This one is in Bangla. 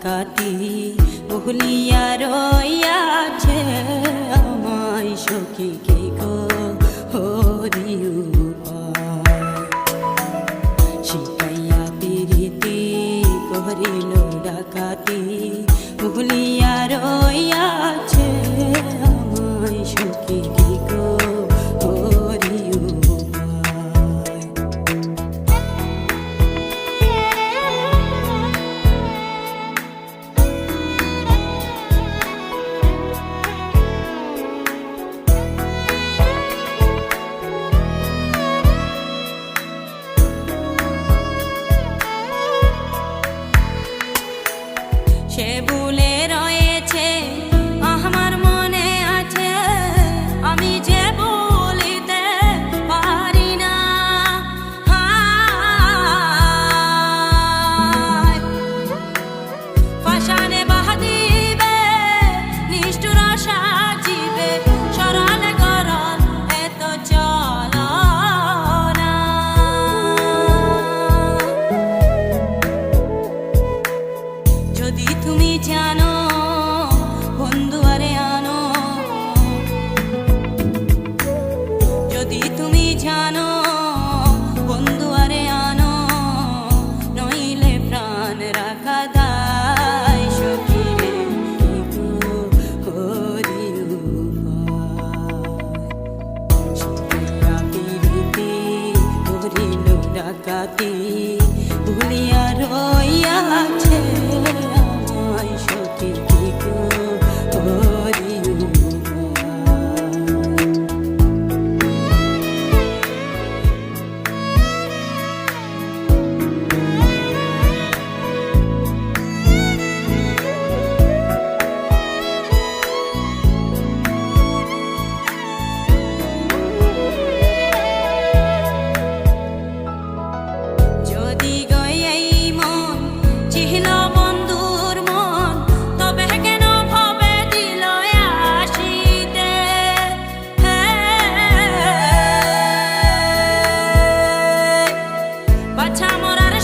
ডাকাতি ভুলিয়া রইয়াছে আমায় সখী কে গো হরি উপায় শিখাইয়া পিরিতি করিল ডাকাতি ভুলিয়া রইয়াছে আমায় সখী কে গো হরি উপায় সে ভুলে রয়েছে আমার মনে আছে আমি যে বলিতে পারি না ফাঁসানে বাহাদিবে নিষ্ঠুর সাজিবে সরল গরল এত চল না যদি তুমি জানো বন্ধু আরে আনো যদি তুমি জানো বন্ধু আরে আনো নইলে প্রাণ রাখা দায় সখী রে হরি উপায় পিরিতি করিল ডাকাতি ভুলিয়া রইয়াছে আমায় সখী কে গো হরি যদি গই মন চিহ্ন বন্ধুর মন তবে কেন ভাবে দিল আসিতে বাছা মরার